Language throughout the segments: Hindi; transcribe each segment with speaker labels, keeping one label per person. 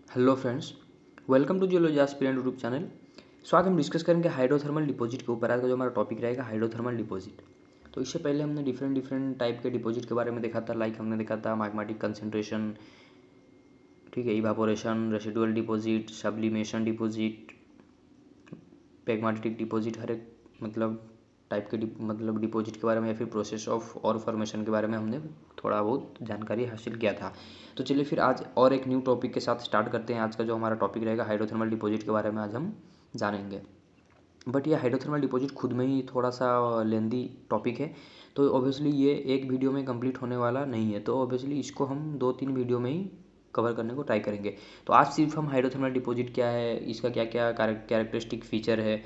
Speaker 1: Hello friends, welcome to geology aspirant YouTube channel. आज हम डिस्कस करेंगे हाइड्रोथर्मल डिपॉजिट के ऊपर। आज का जो हमारा टॉपिक रहेगा हाइड्रोथर्मल डिपॉजिट। तो इससे पहले हमने डिफरेंट टाइप के डिपॉजिट के बारे में देखा था। लाइक हमने देखा था मैग्मेटिक कंसंट्रेशन, ठीक है, evaporation, residual deposit, sublimation deposit, pegmatitic deposit. हर एक टाइप के डिपॉजिट के बारे में या फिर प्रोसेस ऑफ और फॉर्मेशन के बारे में हमने थोड़ा बहुत जानकारी हासिल किया था। तो चलिए फिर आज और एक न्यू टॉपिक के साथ स्टार्ट करते हैं। आज का जो हमारा टॉपिक रहेगा हाइड्रोथर्मल डिपॉजिट के बारे में आज हम जानेंगे। बट ये हाइड्रोथर्मल डिपॉजिट खुद में ही थोड़ा सा लेंदी टॉपिक है, तो ऑब्वियसली ये एक वीडियो में कंप्लीट होने वाला नहीं है। तो ऑब्वियसली इसको हम 2-3 वीडियो में ही कवर करने को ट्राई करेंगे। तो आज सिर्फ हम हाइड्रोथर्मल डिपॉजिट क्या है, इसका क्या क्या कैरेक्टरिस्टिक फीचर है,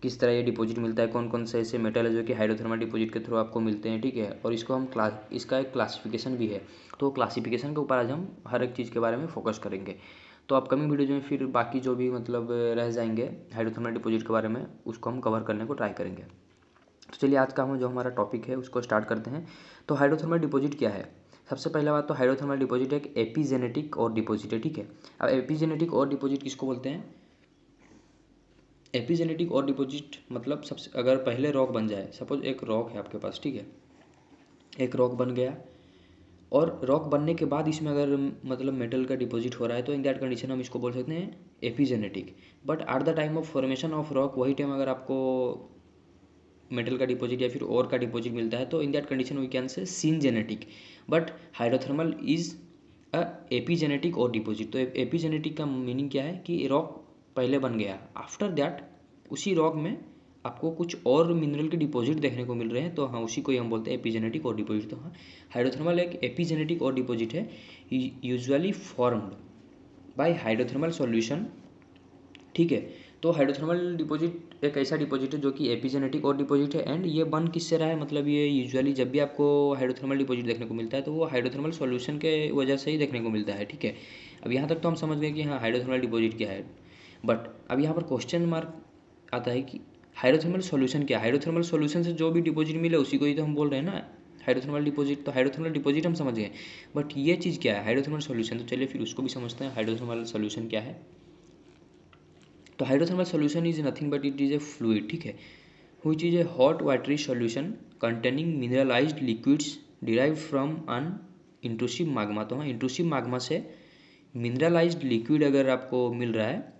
Speaker 1: किस तरह ये डिपॉजिट मिलता है, कौन कौन से ऐसे मेटल है जो कि हाइड्रोथर्मल डिपॉजिट के थ्रू आपको मिलते हैं, ठीक है, और इसको हम इसका एक क्लासिफिकेशन भी है। तो क्लासिफिकेशन के ऊपर आज हम हर एक चीज़ के बारे में फोकस करेंगे। तो अपकमिंग वीडियो में फिर बाकी जो भी रह जाएंगे हाइड्रोथर्मल डिपॉजिट के बारे में, उसको हम कवर करने को ट्राई करेंगे। तो चलिए आज का हम जो हमारा टॉपिक है उसको स्टार्ट करते हैं। तो हाइड्रोथर्मल डिपॉजिट क्या है? सबसे पहला बात तो हाइड्रोथर्मल डिपॉजिट एक एपिजेनेटिक और डिपॉजिट है, ठीक है। अब एपिजेनेटिक और डिपॉजिट किसको बोलते हैं? एपिजेनेटिक और डिपॉजिट सबसे अगर पहले रॉक बन जाए, सपोज एक रॉक है आपके पास, ठीक है, एक रॉक बन गया और रॉक बनने के बाद इसमें अगर मेटल का डिपॉजिट हो रहा है, तो इन दैट कंडीशन हम इसको बोल सकते हैं epigenetic. But at the time of formation of rock, वही टाइम अगर आपको मेटल का डिपॉजिट या फिर और का डिपॉजिट मिलता है, तो in that condition we can say syngenetic. But hydrothermal is a epigenetic ore deposit. तो एपिजेनेटिक का मीनिंग क्या है कि रॉक पहले बन गया, आफ्टर दैट उसी रॉक में आपको कुछ और मिनरल के डिपॉजिट देखने को मिल रहे हैं, तो हाँ उसी को ही हम बोलते हैं एपिजेनेटिक और डिपॉजिट। तो हाँ, हाइड्रोथर्मल एक एपिजेनेटिक और डिपॉजिट है, usually formed by hydrothermal solution, ठीक है। तो हाइड्रोथर्मल डिपॉजिट एक ऐसा डिपॉजिट है जो कि एपिजेनेटिक और डिपॉजिट है। एंड ये बन किससे रहा है, ये यूजुअली जब भी आपको हाइड्रोथर्मल डिपॉजिट देखने को मिलता है तो वो हाइड्रोथर्मल सॉल्यूशन के वजह से ही देखने को मिलता है, ठीक है। अब यहाँ तक तो हम समझ गए कि हाँ हाइड्रोथर्मल डिपॉजिट क्या है। बट अब यहाँ पर क्वेश्चन मार्क आता है कि हाइड्रोथर्मल सॉल्यूशन क्या है? हाइड्रोथर्मल सॉल्यूशन से जो भी डिपॉजिट मिले उसी को ही तो हम बोल रहे हैं ना हाइड्रोथर्मल डिपॉजिट। तो हाइड्रोथर्मल डिपॉजिट हम समझ गए, बट ये चीज़ क्या है हाइड्रोथर्मल सॉल्यूशन? तो चलिए फिर उसको भी समझते हैं, हाइड्रोथर्मल सॉल्यूशन क्या है। तो hydrothermal solution is nothing but it is a fluid, ठीक है, which is a hot watery solution containing mineralized liquids derived from an intrusive magma। तो हाँ, इंट्रूसिव माग्मा से मिनरलाइज्ड लिक्विड अगर आपको मिल रहा है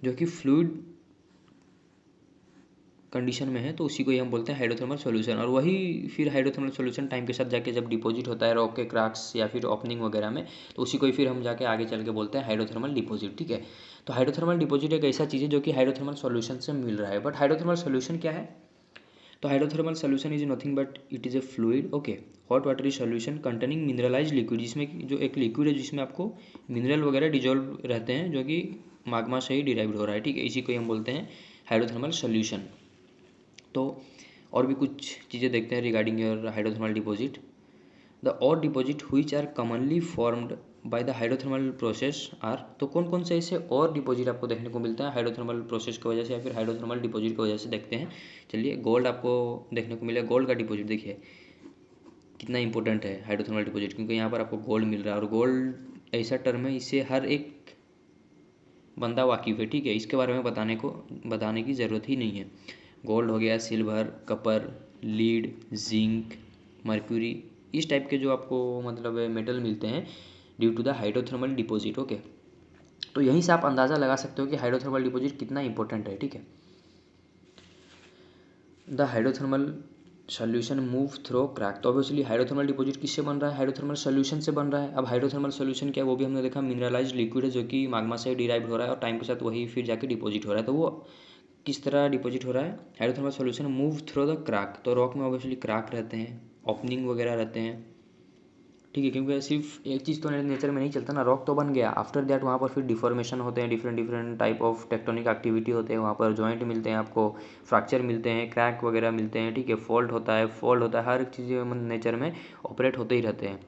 Speaker 1: जो कि फ्लूइड कंडीशन में है, तो उसी को ही हम बोलते हैं हाइड्रोथर्मल सॉल्यूशन। और वही फिर हाइड्रोथर्मल सॉल्यूशन टाइम के साथ जाके जब डिपॉजिट होता है रॉक के क्रैक्स या फिर ओपनिंग वगैरह में, तो उसी को ही फिर हम जाके आगे चल के बोलते हैं हाइड्रोथर्मल डिपॉजिट, ठीक है। तो हाइड्रोथर्मल डिपॉजिट एक ऐसा चीज़ है जो कि हाइड्रोथर्मल सॉल्यूशन से मिल रहा है। बट हाइड्रोथर्मल सॉल्यूशन क्या है? तो hydrothermal solution is nothing but it is a fluid, okay, hot watery solution containing mineralised liquid, जिसमें जो एक लिक्विड है जिसमें आपको मिनरल वगैरह डिजोल्व रहते हैं जो कि माग्मा से ही डिराइव्ड हो रहा है, ठीक है, इसी को ही हम बोलते हैं हाइड्रोथर्मल सॉल्यूशन। तो और भी कुछ चीज़ें देखते हैं regarding your hydrothermal deposit. The ore deposit which are commonly formed by the hydrothermal process are. तो कौन कौन से ऐसे और डिपॉजिट आपको देखने को मिलता है हाइड्रोथर्मल प्रोसेस की वजह से या फिर हाइड्रोथर्मल डिपॉजिट की वजह से, देखते हैं। चलिए, गोल्ड आपको देखने को मिलेगा। गोल्ड का डिपॉजिट देखिए कितना इंपॉर्टेंट है हाइड्रोथर्मल डिपॉजिट, क्योंकि यहाँ पर आपको गोल्ड मिल रहा है और गोल्ड ऐसा टर्म है, इससे हर एक बंदा वाकिफ़ है, ठीक है, इसके बारे में बताने की ज़रूरत ही नहीं है। गोल्ड हो गया, silver, copper, lead, zinc, mercury, इस टाइप के जो आपको मेटल मिलते हैं due to the hydrothermal deposit, okay. तो यहीं से आप अंदाज़ा लगा सकते हो कि हाइड्रोथर्मल डिपॉजिट कितना इंपॉर्टेंट है, ठीक है। The hydrothermal solution move through crack. तो ऑब्वियसली हाइड्रोथर्मल डिपॉजिट किससे बन रहा है? हाइड्रोथर्मल सॉल्यूशन से बन रहा है। अब हाइड्रोथर्मल सॉल्यूशन क्या है वो भी हमने देखा, मिनरलाइज्ड लिक्विड है जो कि माग्मा से डिराइव हो रहा है और टाइम के साथ वही फिर जाके डिपॉजिट हो रहा है। तो वो किस तरह डिपॉजिट हो रहा है? Hydrothermal solution move through the crack. तो रॉक में ऑब्वियसली क्रैक रहते हैं, ओपनिंग वगैरह रहते हैं, ठीक है, क्योंकि सिर्फ एक चीज़ तो नेचर में नहीं चलता ना। रॉक तो बन गया, आफ्टर दैट वहाँ पर फिर डिफॉर्मेशन होते हैं, different type of tectonic activity होते हैं, वहाँ पर जॉइंट मिलते हैं आपको, फ्रैक्चर मिलते हैं, क्रैक वगैरह मिलते हैं, ठीक है, फॉल्ट होता है, हर एक चीज़ नेचर में ऑपरेट होते ही रहते हैं।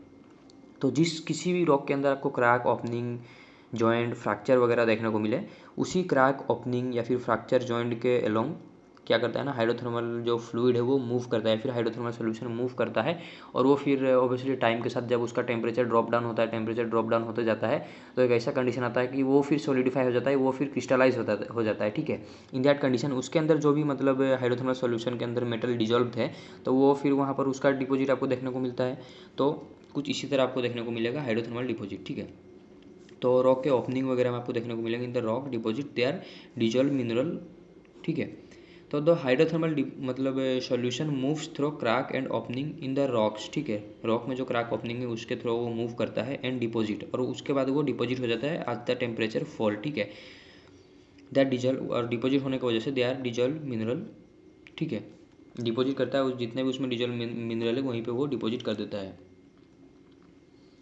Speaker 1: तो जिस किसी भी रॉक के अंदर आपको क्रैक, ओपनिंग, जॉइंट, फ्रैक्चर वगैरह देखने को मिले, उसी क्रैक, ओपनिंग या फिर फ्रैक्चर, जॉइंट के अलोंग क्या करता है ना, हाइड्रोथर्मल जो फ्लूइड है वो मूव करता है, फिर हाइड्रोथर्मल सोल्यूशन मूव करता है, और वो फिर ऑब्वियसली टाइम के साथ जब उसका टेम्परेचर ड्रॉप डाउन होता है, टेम्परेचर ड्रॉप डाउन होते जाता है, तो एक ऐसा कंडीशन आता है कि वो फिर सॉलिडिफाई हो जाता है, वो फिर क्रिस्टलाइज हो जाता है, ठीक है। इन दैट कंडीशन उसके अंदर जो भी मतलब हाइड्रोथर्मल सोल्यूशन के अंदर मेटल डिजॉल्व है, तो वो फिर वहाँ पर उसका डिपोजिट आपको देखने को मिलता है। तो कुछ इसी तरह आपको देखने को मिलेगा हाइड्रोथर्मल डिपोजिट, ठीक है। तो रॉक के ओपनिंग वगैरह में आपको देखने को मिलेंगे in the rock deposit they are dissolve mineral, ठीक है। तो द हाइड्रोथर्मल मतलब solution moves through crack and opening in the rocks, ठीक है। रॉक में जो क्रैक ओपनिंग है उसके थ्रू वो मूव करता है एंड डिपॉजिट, और उसके बाद वो डिपॉजिट हो जाता है एट द टेम्परेचर फॉल, ठीक है। दैट डिजॉल्व, और डिपॉजिट होने की वजह से दे आर डिजॉल्व मिनरल, ठीक है। डिपॉजिट करता है, उस जितने भी उसमें डिजॉल्व मिनरल है वहीं पे वो डिपॉजिट कर देता है।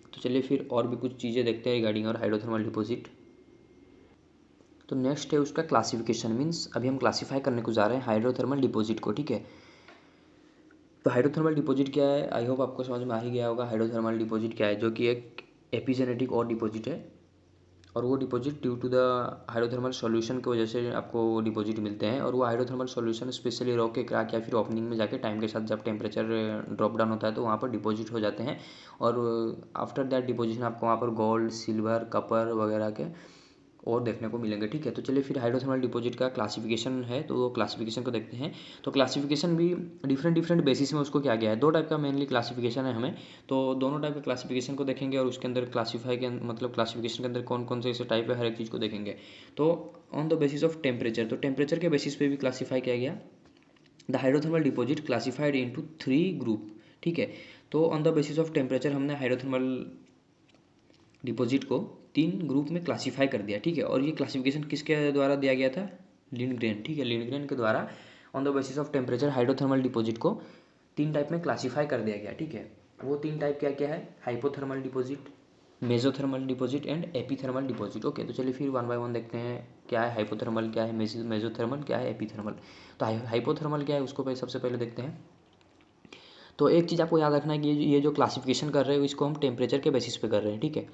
Speaker 1: तो चलिए फिर और भी कुछ चीज़ें देखते हैं रिगार्डिंग और हाइड्रोथर्मल डिपॉजिट। तो नेक्स्ट है उसका क्लासिफिकेशन, मीन्स अभी हम क्लासीफाई करने को जा रहे हैं हाइड्रोथर्मल डिपॉजिट को, ठीक है। तो हाइड्रोथर्मल डिपॉजिट क्या है, आई होप आपको समझ में आ ही गया होगा हाइड्रोथर्मल डिपॉजिट क्या है, जो कि एक एपिजेनेटिक और डिपॉजिट है, और वो deposit due to the hydrothermal solution की वजह से आपको वो डिपॉजिट मिलते हैं। और वो हाइड्रोथर्मल सॉल्यूशन स्पेशली रॉक के क्रैक या फिर ओपनिंग में जाके टाइम के साथ जब टेम्परेचर ड्रॉप डाउन होता है तो वहाँ पर डिपॉजिट हो जाते हैं, और आफ्टर दैट डिपोजिशन आपको वहाँ पर गोल्ड, सिल्वर, कपर वगैरह के और देखने को मिलेंगे, ठीक है। तो चलिए फिर हाइड्रोथर्मल डिपॉजिट का क्लासिफिकेशन है, तो वो क्लासिफिकेशन को देखते हैं। तो क्लासिफिकेशन भी डिफरेंट बेसिस में उसको किया गया है, दो टाइप का मेनली क्लासिफिकेशन है हमें, तो दोनों टाइप के क्लासिफिकेशन को देखेंगे, और उसके अंदर क्लासीफाई के मतलब क्लासिफिकेशन के अंदर कौन कौन से ऐसे टाइप है हर एक चीज़ को देखेंगे। तो on the basis of temperature, तो टेम्परेचर के बेसिस पे भी क्लासीफाई किया गया। The hydrothermal deposit classified into 3 group, ठीक है। तो on the basis of temperature हमने हाइड्रोथर्मल डिपॉजिट को 3 ग्रुप में क्लासीफाई कर दिया, ठीक है। और ये क्लासिफिकेशन किसके द्वारा दिया गया था, लिंडग्रेन, ठीक है। लिंडग्रेन के द्वारा on the basis of temperature hydrothermal deposit को 3 टाइप में क्लासीफाई कर दिया गया, ठीक है। वो 3 टाइप क्या क्या है, hypothermal deposit, mesothermal deposit and epithermal deposit, okay. तो चलिए फिर वन बाय वन देखते हैं, क्या है हाइपोथर्मल, क्या है मेसोथर्मल, क्या है एपीथर्मल। तो हाइपोथर्मल क्या है उसको सबसे पहले देखते हैं। तो एक चीज़ आपको याद रखना है कि ये जो क्लासिफिकेशन कर रहे हो इसको हम टेम्परेचर के बेसिस पे कर रहे हैं, ठीक है।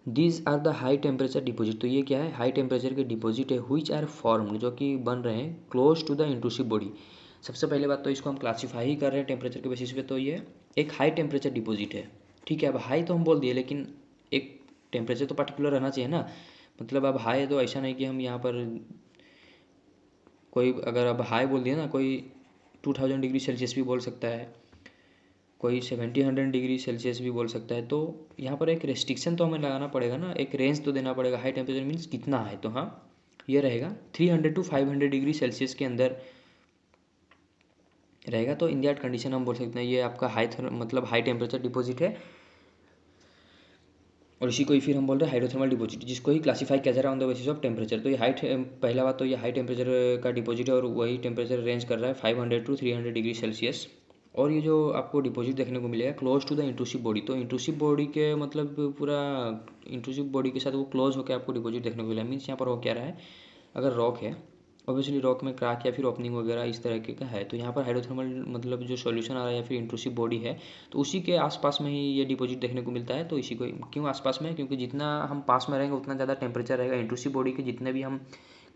Speaker 1: These are the high temperature deposit, तो ये क्या है, हाई टेम्परेचर के डिपॉजिट है हुईच आर फॉर्म्ड, जो कि बन रहे हैं close to the intrusive body. सबसे पहले बात तो इसको हम क्लासीफाई ही कर रहे हैं टेम्परेचर के बेसिस पे, तो ये एक हाई टेम्परेचर डिपॉजिट है, ठीक है। अब हाई तो हम बोल दिए, लेकिन एक टेम्परेचर तो पर्टिकुलर रहना चाहिए ना, मतलब अब हाई है तो ऐसा नहीं कि हम यहाँ पर कोई अगर अब हाई बोल दिया ना, कोई 2000 डिग्री सेल्सियस भी बोल सकता है, कोई 70-100 डिग्री सेल्सियस भी बोल सकता है। तो यहाँ पर एक रेस्ट्रिक्शन तो हमें लगाना पड़ेगा ना, एक रेंज तो देना पड़ेगा, हाई टेम्परेचर मीन्स कितना है। तो हाँ, ये रहेगा 300 to 500 डिग्री सेल्सियस के अंदर रहेगा। तो इन दैट कंडीशन हम बोल सकते हैं ये आपका मतलब हाई टेम्परेचर डिपॉजिट है, और इसी को ही फिर हम बोल रहे हैं हाइड्रोथर्मल डिपॉजिट, जिसको ही क्लासीफाई किया जा रहा है on the basis of temperature. तो ये पहला बात तो ये हाई टेम्परेचर का डिपॉजिट है, और वही टेम्परेचर रेंज कर रहा है 500 to 300 डिग्री सेल्सियस। और ये जो आपको डिपॉजिट देखने को मिलेगा close to the intrusive body, तो इंट्रूसिव बॉडी के मतलब पूरा इंट्रूसिव बॉडी के साथ वो क्लोज होकर आपको डिपॉजिट देखने को मिला। मीन्स यहाँ पर हो क्या रहा है, अगर रॉक है, ऑब्वियसली रॉक में क्रैक या फिर ओपनिंग वगैरह इस तरह के का है, तो यहाँ पर हाइड्रोथर्मल मतलब जो सॉल्यूशन आ रहा है या फिर इंट्रूसिव बॉडी है, तो उसी के आसपास में ही ये डिपॉजिट देखने को मिलता है। तो इसी को क्यों आसपास में है, क्योंकि जितना हम पास में रहेंगे उतना ज़्यादा टेम्परेचर रहेगा, इंट्रूसिव बॉडी के जितने भी हम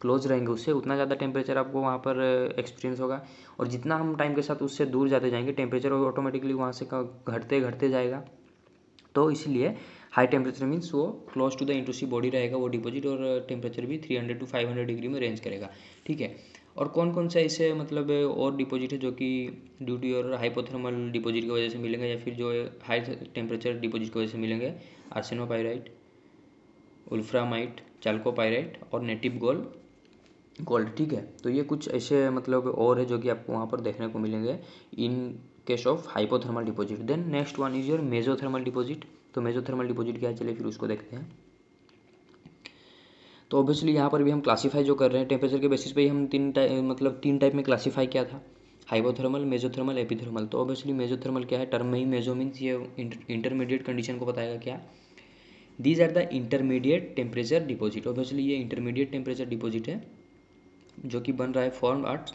Speaker 1: क्लोज रहेंगे उससे उतना ज़्यादा टेम्परेचर आपको वहाँ पर एक्सपीरियंस होगा, और जितना हम टाइम के साथ उससे दूर जाते जाएंगे टेम्परेचर ऑटोमेटिकली वहाँ से घटते घटते जाएगा। तो इसलिए हाई टेम्परेचर मीन्स वो close to the intrusive body रहेगा वो डिपॉजिट, और टेम्परेचर भी 300 to 500 डिग्री में रेंज करेगा, ठीक है। और कौन कौन से ऐसे मतलब और डिपॉजिट है जो कि ड्यू टू और हाइपोथर्मल डिपॉजिट की वजह से मिलेंगे, या फिर जो हाई टेम्परेचर डिपॉजिट की वजह से मिलेंगे, आर्सेनोपाइराइट, उल्फ्रामाइट, चाल्कोपाइराइट और नेटिव गोल्ड, ठीक है। तो ये कुछ ऐसे मतलब और है जो कि आपको वहाँ पर देखने को मिलेंगे in case of hypothermal deposit. Then next one is your mesothermal deposit. तो मेसोथर्मल डिपॉजिट क्या है, चलिए फिर उसको देखते हैं। तो ऑब्वियसली यहाँ पर भी हम क्लासीफाई जो कर रहे हैं टेम्परेचर के बेसिस पे ही हम तीन टाइप में क्लासीफाई किया था, हाइपोथर्मल, मेसोथर्मल, एपिथर्मल। तो ऑब्वियसली मेसोथर्मल क्या है, टर्म में ही मेसो मीन्स ये इंटरमीडिएट कंडीशन को बताएगा क्या, these are the intermediate temperature deposit. Obviously ये इंटरमीडिएट टेम्परेचर डिपॉजिट है जो कि बन रहा है form at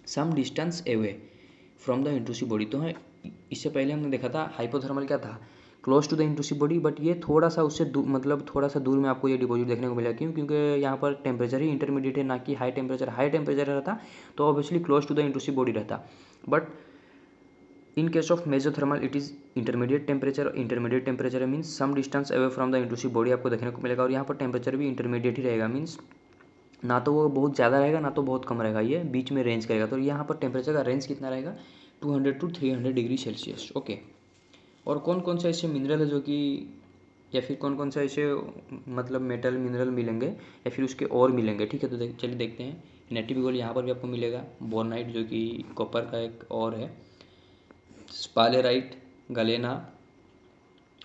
Speaker 1: some distance away from the intrusive body. तो है इससे पहले हमने देखा था हाइपोथर्मल क्या था, close to the intrusive body, but ये थोड़ा सा उससे मतलब थोड़ा सा दूर में आपको ये डिपॉजिट देखने को मिलेगा। क्यों? क्योंकि यहाँ पर टेम्परेचर ही इंटरमीडिएट है, ना कि हाई टेम्परेचर रहता तो obviously close to the intrusive body रहता। But in case of mesothermal it is intermediate temperature means some distance away from the intrusive body आपको देखने को मिलेगा। और यहाँ पर टेम्परेचर भी इंटरमीडिएट ही रहेगा, मीन्स ना तो वो बहुत ज़्यादा रहेगा ना तो बहुत कम रहेगा, ये बीच में रेंज करेगा। तो यहाँ पर टेम्परेचर का रेंज कितना रहेगा? 200 to 300 डिग्री सेल्सियस। ओके। और कौन कौन से ऐसे मिनरल है जो कि, या फिर कौन कौन से ऐसे मतलब मेटल मिनरल मिलेंगे या फिर उसके और मिलेंगे, ठीक है। तो चलिए देखते हैं। नेटिव गोल्ड यहाँ पर भी आपको मिलेगा, बोर्नाइट जो कि कॉपर का एक और है, स्पालेराइट, गलेना,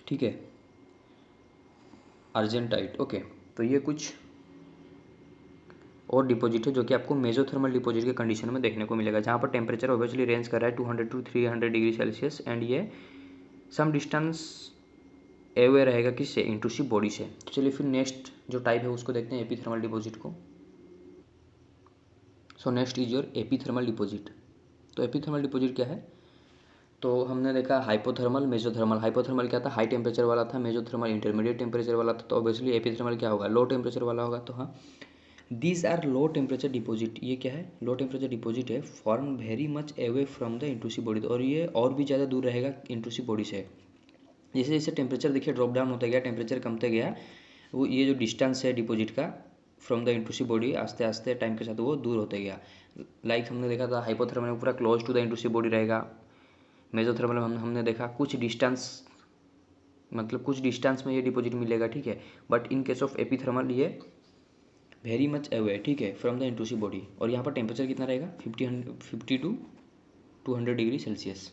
Speaker 1: ठीक है, अर्जेंटाइट। ओके। तो ये कुछ और डिपॉजिट है जो कि आपको मेसोथर्मल डिपॉजिट के कंडीशन में देखने को मिलेगा, जहाँ पर टेम्परेचर ऑब्वियसली रेंज कर रहा है 200 to 300 डिग्री सेल्सियस एंड ये सम डिस्टेंस एवे रहेगा किससे? इंट्रूसिव बॉडी से। तो चलिए फिर नेक्स्ट जो टाइप है उसको देखते हैं, एपीथर्मल डिपॉजिट को। So next is your epithermal deposit. तो एपीथर्मल डिपॉजिट क्या है? तो हमने देखा हाइपोथर्मल, मेसोथर्मल। हाइपोथर्मल क्या था? हाई टेम्परेचर वाला था। मेसोथर्मल इंटरमीडिएट टेम्परेचर वाला था। तो ऑब्वियसली एपीथर्मल क्या होगा? लो टेम्परेचर वाला होगा। तो हाँ, these are low temperature deposit. ये क्या है? लो टेम्परेचर डिपॉजिट है, form very much away from the intrusive body. और ये और भी ज़्यादा दूर रहेगा इंट्रूसिव बॉडी से। जैसे जैसे टेम्परेचर देखिए ड्रॉप डाउन होता गया, टेम्परेचर कमते गया, वो ये जो डिस्टेंस है डिपॉजिट का फ्रॉम द इंट्रूसिव बॉडी आस्ते आस्ते टाइम के साथ वो दूर होते गया। लाइक हमने देखा था हाइपोथर्मल में पूरा close to the intrusive body रहेगा। मेसोथर्मल में हमने देखा कुछ डिस्टेंस, मतलब कुछ डिस्टेंस में ये डिपॉजिट मिलेगा, ठीक है। बट इन केस ऑफ एपीथर्मल ये वेरी मच अवे, ठीक है, फ्रॉम द इंट्रूसिव बॉडी। और यहाँ पर टेम्परेचर कितना रहेगा? 50 to 200 डिग्री सेल्सियस।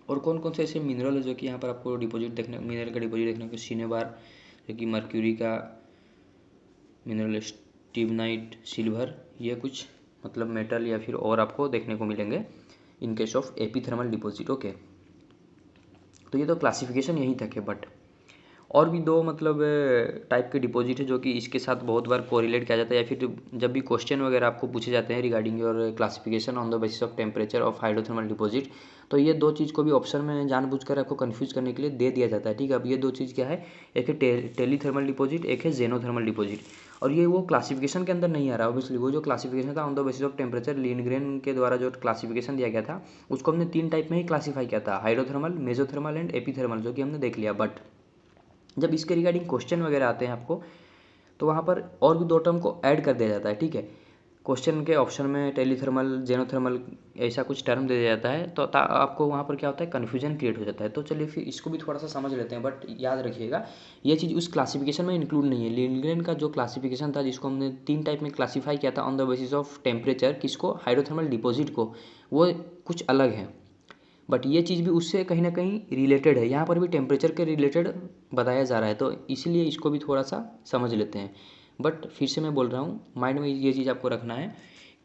Speaker 1: और कौन कौन से ऐसे मिनरल है जो कि यहाँ पर आपको डिपॉजिट देखने, मिनरल का डिपॉजिट देखने को? सिनेबार जो कि मर्क्यूरी का मिनरल, स्टिबनाइट, सिल्वर, ये कुछ मतलब मेटल या फिर और आपको देखने को मिलेंगे in case of epithermal deposit. Okay. तो ये तो क्लासिफिकेशन यहीं तक है, बट और भी दो मतलब टाइप के डिपॉजिट है जो कि इसके साथ बहुत बार कोरिलेट किया जाता है, या फिर जब भी क्वेश्चन वगैरह आपको पूछे जाते हैं regarding your classification on the basis of temperature of hydrothermal deposit, तो ये दो चीज़ को भी ऑप्शन में जानबूझकर आपको कंफ्यूज करने के लिए दे दिया जाता है, ठीक है। अब ये दो चीज़ क्या है? एक है टेलीथर्मल डिपॉजिट, एक है जेनोथर्मल डिपॉजिट। और ये वो क्लासिफिकेशन के अंदर नहीं आ रहा, ऑब्वियसली वो जो क्लासिफिकेशन था on the basis of temperature, Lindgren के द्वारा जो क्लासिफिकेशन दिया गया था उसको हमने 3 टाइप में ही क्लासीफाई किया था, हाइड्रोथर्मल, मेसोथर्मल एंड एपीथर्मल, जो कि हमने देख लिया। बट जब इसके रिगार्डिंग क्वेश्चन वगैरह आते हैं आपको, तो वहाँ पर और भी दो टर्म को ऐड कर दिया जाता है, ठीक है। क्वेश्चन के ऑप्शन में टेलीथर्मल, जेनोथर्मल ऐसा कुछ टर्म दे दिया जाता है, तो आपको वहाँ पर क्या होता है? कन्फ्यूजन क्रिएट हो जाता है। तो चलिए फिर इसको भी थोड़ा सा समझ लेते हैं, बट याद रखिएगा ये चीज़ उस क्लासिफिकेशन में इंक्लूड नहीं है। लिंडग्रेन का जो क्लासिफिकेशन था, जिसको हमने 3 टाइप में क्लासीफाई किया था on the basis of temperature, किसको? हाइड्रोथर्मल डिपॉजिट को, वो कुछ अलग है। बट ये चीज़ भी उससे कहीं ना कहीं रिलेटेड है, यहाँ पर भी टेम्परेचर के रिलेटेड बताया जा रहा है, तो इसीलिए इसको भी थोड़ा सा समझ लेते हैं। बट फिर से मैं बोल रहा हूँ, माइंड में ये चीज़ आपको रखना है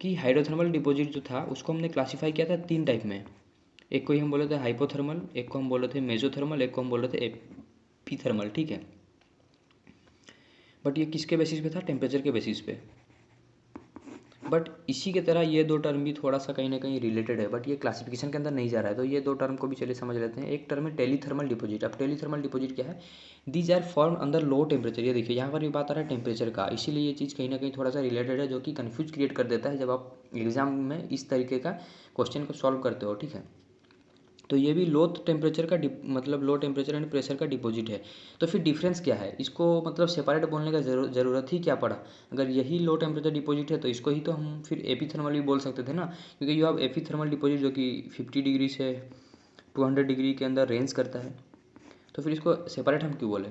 Speaker 1: कि हाइड्रोथर्मल डिपॉजिट जो था उसको हमने क्लासीफाई किया था 3 टाइप में। एक को ही हम बोले थे हाइपोथर्मल, एक को हम बोले थे मेसोथर्मल, एक को हम बोले थे एपीथर्मल, ठीक है। बट ये किसके बेसिस पे था? टेम्परेचर के बेसिस पे। बट इसी के तरह ये दो टर्म भी थोड़ा सा कहीं ना कहीं रिलेटेड है, बट ये क्लासिफिकेशन के अंदर नहीं जा रहा है, तो ये दो टर्म को भी चलिए समझ लेते हैं। एक टर्म है टेलीथर्मल डिपॉजिट। अब टेलीथर्मल डिपॉजिट क्या है? These are form under low temperature. ये देखिए यहाँ पर भी बात आ रहा है टेम्परेचर का, इसीलिए ये चीज़ कहीं ना कहीं थोड़ा सा रिलेटेड है, जो कि कन्फ्यूज क्रिएट कर देता है जब आप एग्जाम में इस तरीके का क्वेश्चन को सॉल्व करते हो, ठीक है। तो ये भी लो टेम्परेचर का मतलब लो टेम्परेचर एंड प्रेशर का डिपॉजिट है। तो फिर डिफरेंस क्या है? इसको मतलब सेपरेट बोलने का ज़रूरत ही क्या पड़ा? अगर यही लो टेम्परेचर डिपॉजिट है तो इसको ही तो हम फिर एपीथर्मल भी बोल सकते थे ना, क्योंकि यू हैव एपीथर्मल डिपॉजिट जो कि 50 डिग्री से 200 डिग्री के अंदर रेंज करता है, तो फिर इसको सेपरेट हम क्यों बोले?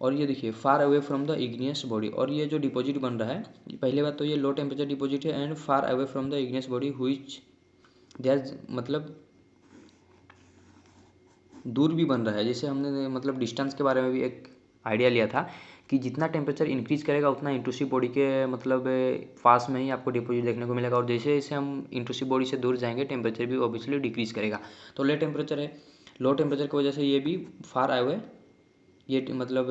Speaker 1: और ये देखिए फार away from the igneous body, और ये जो डिपॉजिट बन रहा है, पहले बात तो ये लो टेम्परेचर डिपॉजिट है and far away from the igneous body which there, मतलब दूर भी बन रहा है। जैसे हमने मतलब डिस्टेंस के बारे में भी एक आइडिया लिया था कि जितना टेम्परेचर इंक्रीज करेगा उतना इंट्रूसिव बॉडी के मतलब पास में ही आपको डिपॉजिट देखने को मिलेगा, और जैसे जैसे हम इंट्रूसिव बॉडी से दूर जाएंगे टेम्परेचर भी ऑब्वियसली डिक्रीज करेगा। तो लो टेम्परेचर है, लो टेम्परेचर की वजह से ये भी फार अवे, ये मतलब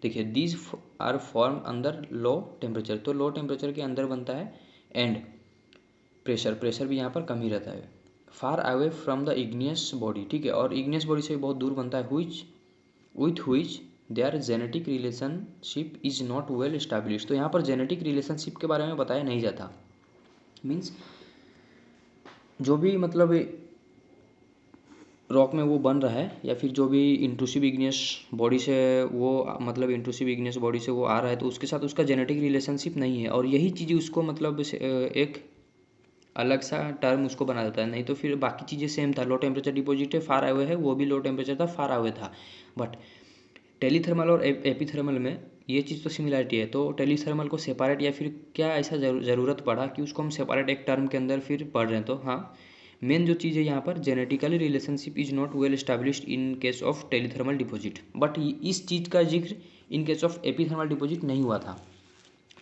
Speaker 1: देखिए दीज आर फॉर्म अंदर लो टेम्परेचर, तो लो टेम्परेचर के अंदर बनता है। एंड प्रेशर भी यहाँ पर कम ही रहता है। फार away from the igneous body, ठीक है, और इग्नियस बॉडी से बहुत दूर बनता है, with which there genetic relationship is not well establish. तो यहाँ पर जेनेटिक रिलेशनशिप के बारे में बताया नहीं जाता। मीन्स जो भी मतलब रॉक में वो बन रहा है, या फिर जो भी इंट्रूसिव इग्नियस बॉडी से वो मतलब इंट्रूसिव इग्नियस बॉडी से वो आ रहा है, तो उसके साथ उसका जेनेटिक रिलेशनशिप नहीं है, और यही चीज़ उसको मतलब एक अलग सा टर्म उसको बना देता है। नहीं तो फिर बाकी चीज़ें सेम था, लो टेम्परेचर डिपॉजिट है, फार अवे है, वो भी लो टेम्परेचर था, फार अवे था। बट टेलीथर्मल और एपीथर्मल में ये चीज़ तो सिमिलरिटी है। तो टेलीथर्मल को सेपरेट, या फिर क्या ऐसा ज़रूरत पड़ा कि उसको हम सेपरेट एक टर्म के अंदर फिर पढ़ रहे हैं। तो हाँ, मेन जो चीज़ है यहाँ पर, genetically relationship is not well established in case of telethermal deposit, but इस चीज़ का जिक्र in case of epithermal deposit नहीं हुआ था,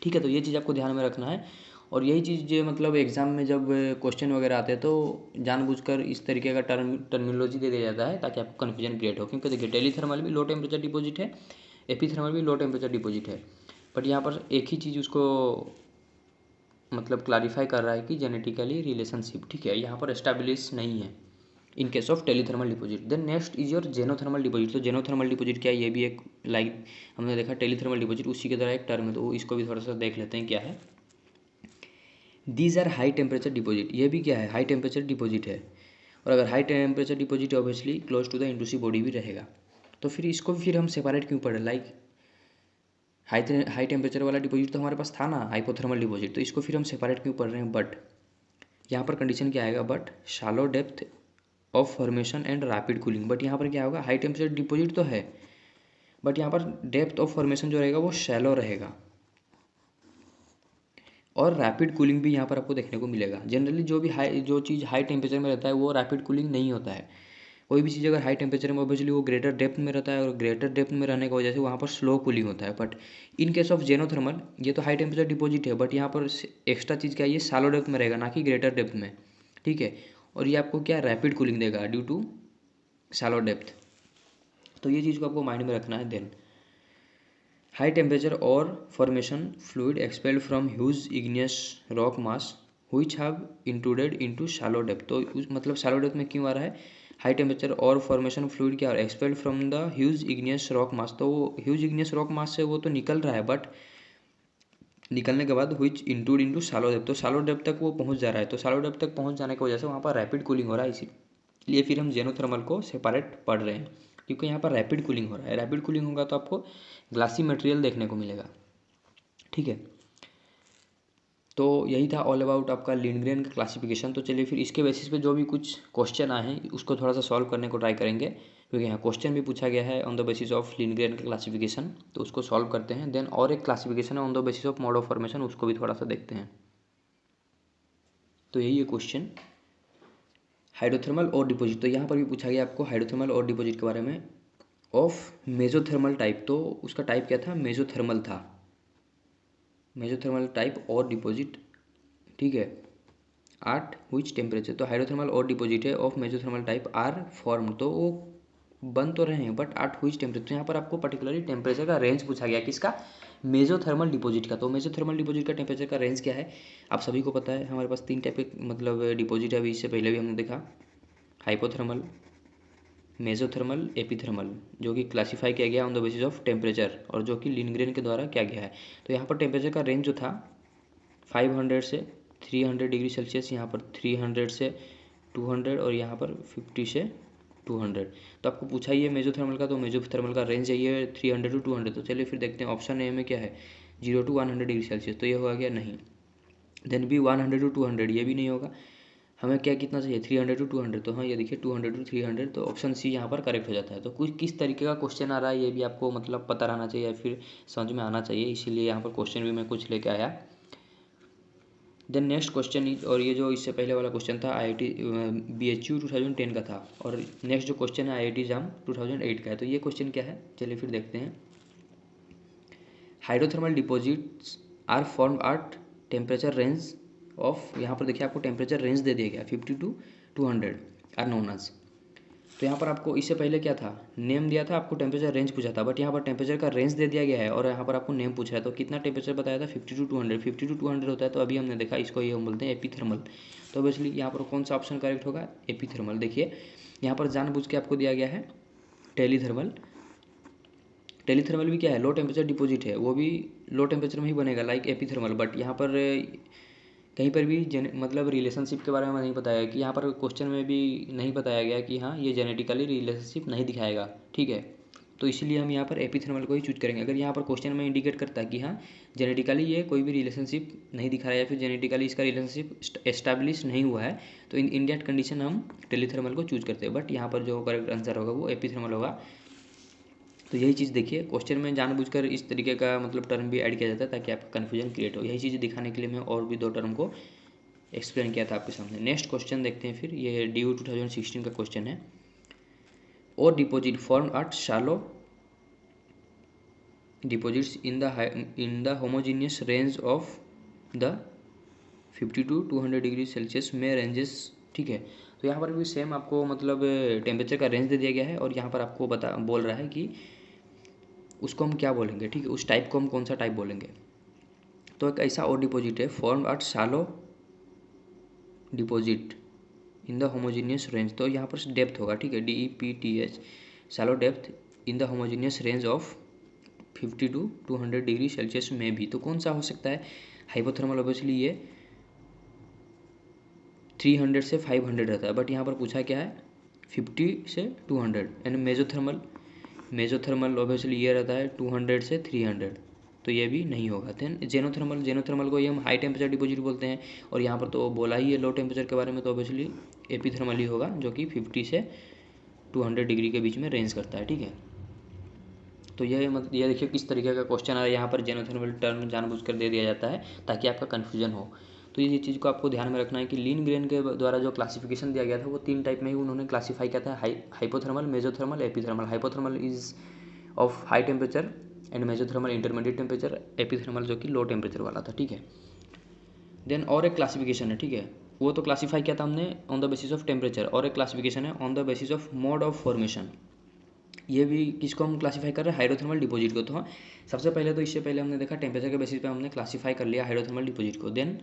Speaker 1: ठीक है। तो ये चीज़ आपको ध्यान में रखना है। और यही चीज़ जो मतलब एग्जाम में जब क्वेश्चन वगैरह आते हैं तो जानबूझकर इस तरीके का टर्मिनोलॉजी दे दिया जाता है ताकि आपको कन्फ्यूजन क्रिएट हो। क्योंकि देखिए, टेलीथर्मल भी लो टेम्परेचर डिपॉजिट है, एपीथर्मल भी लो टेम्परेचर डिपॉजिट है, बट यहाँ पर एक ही चीज़ उसको मतलब क्लैरिफाई कर रहा है कि जेनेटिकली रिलेशनशिप, ठीक है, यहाँ पर एस्टैब्लिश नहीं है in case of telethermal deposit. Then next is your xenothermal deposit. तो जेनोथर्मल डिपॉजिट क्या है, ये भी एक लाइक हमने देखा टेलीथर्मल डिपॉजिट, उसी की तरह एक टर्म है, तो इसको भी थोड़ा सा देख लेते हैं क्या है। These are high temperature deposit, ये भी क्या है, हाई टेम्परेचर डिपॉजिट है। और अगर high temperature deposit obviously close to the intrusive body भी रहेगा। तो फिर इसको फिर हम सेपरेट क्यों पढ़े, लाइक हाई टेम्परेचर वाला डिपॉजिट तो हमारे पास था ना, हाइपोथर्मल डिपॉजिट, तो इसको फिर हम सेपरेट क्यों पढ़ रहे हैं। बट यहाँ पर कंडीशन क्या आएगा, but शालो depth of formation and rapid cooling. But यहाँ पर क्या होगा, हाई टेम्परेचर डिपॉजिट तो है, बट यहाँ पर डेप्थ ऑफ फॉर्मेशन जो रहेगा वो शैलो रहेगा, और रैपिड कूलिंग भी यहाँ पर आपको देखने को मिलेगा। जनरली जो चीज़ हाई टेम्परेचर में रहता है वो रैपिड कूलिंग नहीं होता है। कोई भी चीज़ अगर हाई टेम्परेचर में ऑब्वियसली वो ग्रेटर डेप्थ में रहता है, और ग्रेटर डेप्थ में रहने की वजह से वहाँ पर स्लो कूलिंग होता है। बट इन केस ऑफ जेनोथर्मल, ये तो हाई टेम्परेचर डिपॉजिट है, बट यहाँ पर एक्स्ट्रा चीज़ क्या है, ये शालो डेप्थ में रहेगा, ना कि ग्रेटर डेप्थ में, ठीक है। और ये आपको क्या रैपिड कूलिंग देगा ड्यू टू शालो डेप्थ। तो ये चीज़ को आपको माइंड में रखना है। देन हाई टेम्परेचर और formation fluid expelled from huge igneous rock mass which have intruded into shallow depth। तो मतलब shallow depth में क्यों आ रहा है, हाई टेम्परेचर और फॉर्मेशन फ्लूइड क्या expelled from the huge igneous rock mass. तो वो ह्यूज इग्नियस रॉक मास से वो तो निकल रहा है, बट निकलने के बाद which intrude into shallow depth, तो shallow depth तक वो पहुंच जा रहा है। तो shallow depth तक पहुंच जाने की वजह से वहाँ पर रैपिड कूलिंग हो रहा है, इसीलिए फिर हम जेनोथर्मल को सेपरेट पढ़ रहे हैं, क्योंकि यहाँ पर रैपिड कूलिंग हो रहा है। रैपिड कूलिंग होगा तो आपको ग्लासी मटेरियल देखने को मिलेगा, ठीक है। तो यही था ऑल अबाउट आपका लिंडग्रेन का क्लासिफिकेशन। तो चलिए फिर इसके बेसिस पे जो भी कुछ क्वेश्चन आए हैं उसको थोड़ा सा सॉल्व करने को ट्राई करेंगे, क्योंकि यहाँ क्वेश्चन भी पूछा गया है on the basis of Lindgren का क्लासिफिकेशन, तो उसको सॉल्व करते हैं। देन और एक क्लासिफिकेशन है on the basis of mode of formation, उसको भी थोड़ा सा देखते हैं। तो यही है क्वेश्चन, हाइड्रोथर्मल और डिपोजिट। तो यहाँ पर भी पूछा गया आपको हाइड्रोथर्मल और डिपोजिट के बारे में ऑफ मेजोथर्मल टाइप। तो उसका टाइप क्या था, मेजोथर्मल था, मेजोथर्मल टाइप और डिपोजिट, ठीक है, एट व्हिच टेम्परेचर। तो हाइड्रोथर्मल और डिपोजिट है ऑफ मेजोथर्मल टाइप आर फॉर्म, तो वो बन तो रहे हैं, बट एट व्हिच टेम्परेचर। तो यहाँ पर आपको पर्टिकुलरली टेम्परेचर का रेंज पूछा गया किसका, मेजोथर्मल डिपोजिट का। तो मेजोथर्मल डिपोजिट का टेम्परेचर का रेंज क्या है, आप सभी को पता है। हमारे पास 3 टाइप के मतलब डिपोजिट है, अभी इससे पहले भी हमने देखा, हाइपोथर्मल, मेजोथर्मल, एपीथर्मल, जो कि क्लासीफाई किया गया on the basis of temperature, और जो कि लिंडग्रेन के द्वारा किया गया है। तो यहाँ पर टेम्परेचर का रेंज जो था 500 से 300 डिग्री सेल्सियस, यहाँ पर 300 से 200, और यहाँ पर 50 से 200। तो आपको पूछा ही है मेजोथर्मल का, तो मेजोथर्मल का रेंज यही है 300 टू 200। तो चलिए फिर देखते हैं ऑप्शन ए में क्या है, 0 टू 100 डिग्री सेल्सियस, तो ये होगा क्या, नहीं। देन बी 100 टू 200, ये भी नहीं होगा। हमें क्या कितना चाहिए, 300 टू 200, तो हाँ ये देखिए 200 टू 300, तो ऑप्शन सी यहाँ पर करेक्ट हो जाता है। तो कुछ किस तरीके का क्वेश्चन आ रहा है ये भी आपको मतलब पता रहना चाहिए, या फिर समझ में आना चाहिए, इसीलिए यहाँ पर क्वेश्चन भी मैं कुछ लेके आया। देन नेक्स्ट क्वेश्चन इज, और ये जो इससे पहले वाला क्वेश्चन था IIT BHU 2010 का था, और नेक्स्ट जो क्वेश्चन है IIT JAM 2008 का है। तो ये क्वेश्चन क्या है, चलिए फिर देखते हैं। Hydrothermal deposits are form at temperature range of, यहाँ पर देखिए आपको टेम्परेचर रेंज दे दिया गया 50 टू 200 आर नोन एज। तो यहाँ पर आपको इससे पहले क्या था, नेम दिया था, आपको टेम्परेचर रेंज पूछा था, बट यहाँ पर टेम्परेचर का रेंज दे दिया गया है और यहाँ पर आपको नेम पूछा है। तो कितना टेम्परेचर बताया था, 50 to 200, 50 to 200 होता है। तो अभी हमने देखा इसको ये हम बोलते हैं एपीथर्मल। तो ऑब्वियसली यहाँ पर कौन सा ऑप्शन करेक्ट होगा, एपीथर्मल। देखिए यहाँ पर जानबूझ के आपको दिया गया है टेलीथर्मल। टेलीथर्मल भी क्या है, लो टेम्परेचर डिपॉजिट है, वो भी लो टेम्परेचर में ही बनेगा लाइक एपीथर्मल। बट यहाँ पर कहीं पर भी मतलब रिलेशनशिप के बारे में नहीं बताया कि यहाँ पर क्वेश्चन में भी नहीं बताया गया कि हाँ ये जेनेटिकली रिलेशनशिप नहीं दिखाएगा, ठीक है। तो इसीलिए हम यहाँ पर एपीथर्मल को ही चूज करेंगे। अगर यहाँ पर क्वेश्चन में इंडिकेट करता है कि हाँ जेनेटिकली ये कोई भी रिलेशनशिप नहीं दिखा रहा है या फिर जेनेटिकली इसका रिलेशनशिप एस्टैब्लिश नहीं हुआ है, तो इन दैट कंडीशन हम टेलीथर्मल को चूज करते हैं। बट यहाँ पर जो करेक्ट आंसर होगा वो एपीथर्मल होगा। तो यही चीज़ देखिए, क्वेश्चन में जानबूझकर इस तरीके का मतलब टर्म भी ऐड किया जाता है ताकि आपका कन्फ्यूजन क्रिएट हो। यही चीज़ दिखाने के लिए मैं और भी 2 टर्म को एक्सप्लेन किया था आपके सामने। नेक्स्ट क्वेश्चन देखते हैं फिर, ये DU 2016 का क्वेश्चन है। और deposit form at shallow deposits in the homogeneous range of the 50 to 200 degree Celsius में रेंजेस, ठीक है। तो यहाँ पर भी सेम आपको मतलब टेम्परेचर का रेंज दे दिया गया है और यहाँ पर आपको बोल रहा है कि उसको हम क्या बोलेंगे, ठीक है, उस टाइप को हम कौन सा टाइप बोलेंगे। तो एक ऐसा और डिपॉजिट है form at shallow deposit in the homogeneous range. तो यहाँ पर डेप्थ होगा, ठीक है, DEPTH, shallow depth in the homogeneous range of 50 to 200 degree Celsius में भी। तो कौन सा हो सकता है, हाइपोथर्मल ऑब्वियसली ये 300 से 500 रहता है, बट यहाँ पर पूछा क्या है 50 से 200। एंड मेजोथर्मल ऑब्वियसली ये रहता है 200 से 300, तो ये भी नहीं होगा। देन जेनोथर्मल को ये हम हाई टेम्परेचर डिपॉजिट बोलते हैं और यहाँ पर तो बोला ही है लो टेम्परेचर के बारे में, तो ऑब्वियसली एपीथर्मल ही होगा जो कि 50 से 200 डिग्री के बीच में रेंज करता है, ठीक है। तो ये देखिए किस तरीके का क्वेश्चन आ रहा है। यहाँ पर जेनोथर्मल टर्म जानबूझकर दे दिया जाता है ताकि आपका कन्फ्यूजन हो। तो ये चीज़ को आपको ध्यान में रखना है कि लीनग्रेन के द्वारा जो क्लासिफिकेशन दिया गया था वो 3 टाइप में ही उन्होंने क्लासीफाई किया था, hypothermal, mesothermal, epithermal. Hypothermal is of high temperature and mesothermal intermediate temperature, epithermal जो कि लो टेम्परेचर वाला था, ठीक है। देन और एक क्लासिफिकेशन है, ठीक है, वो तो क्लासीफाई किया था हमने on the basis of temperature, और एक क्लासिफिकेशन है on the basis of mode of formation. ये भी किसको हम क्लासीफाई कर रहे हैं, हाइड्रोथर्मल डिपॉजिट को। तो हाँ सबसे पहले तो इससे पहले हमने देखा टेम्परेचर के बेसिस पे हमने क्लासीफाई कर लिया हाइड्रोथर्मल डिपॉजिट को। Then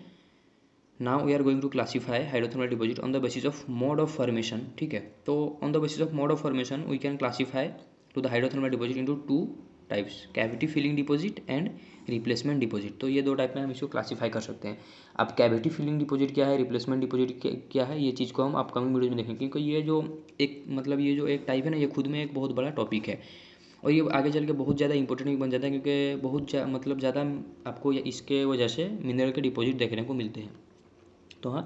Speaker 1: now we are going to classify hydrothermal deposit on the basis of mode of formation, ठीक है। तो on the basis of mode of formation we can classify to the hydrothermal deposit into 2 types, cavity filling deposit and replacement deposit. तो ये 2 टाइप में हम इसको क्लासीफाई कर सकते हैं। अब कैविटी फिलिंग डिपॉजिट क्या है, रिप्लेसमेंट डिपॉजिट क्या है, ये चीज़ को हम अपकमिंग वीडियो में देखेंगे, क्योंकि ये जो एक टाइप है ना, ये खुद में एक बहुत बड़ा टॉपिक है और ये आगे चल के बहुत ज़्यादा इंपॉर्टेंट बन जाता है, क्योंकि बहुत ज़्यादा आपको इसके वजह से मिनरल के डिपॉजिट देखने को मिलते हैं। तो हाँ,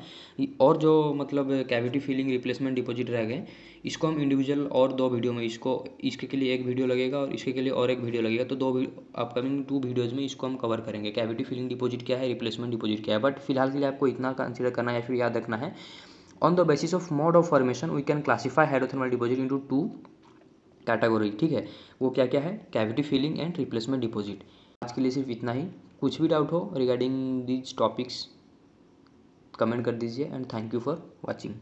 Speaker 1: और जो मतलब कैविटी फिलिंग रिप्लेसमेंट डिपॉजिट रह गए, इसको हम इंडिविजुअल और 2 वीडियो में इसके के लिए एक वीडियो लगेगा और इसके के लिए और एक वीडियो लगेगा। तो अपकमिंग 2 वीडियोज़ में इसको हम कवर करेंगे, कैविटी फिलिंग डिपॉजिट क्या है, रिप्लेसमेंट डिपॉजिट क्या है। बट फिलहाल के लिए आपको इतना कंसिडर करना है या फिर याद रखना है, on the basis of mode of formation we can classify hydrothermal deposit into 2 category, ठीक है। वो क्या क्या है, cavity filling and replacement deposit. आज के लिए सिर्फ इतना ही। कुछ भी डाउट हो रिगार्डिंग दीज टॉपिक्स कमेंट कर दीजिए and thank you for watching.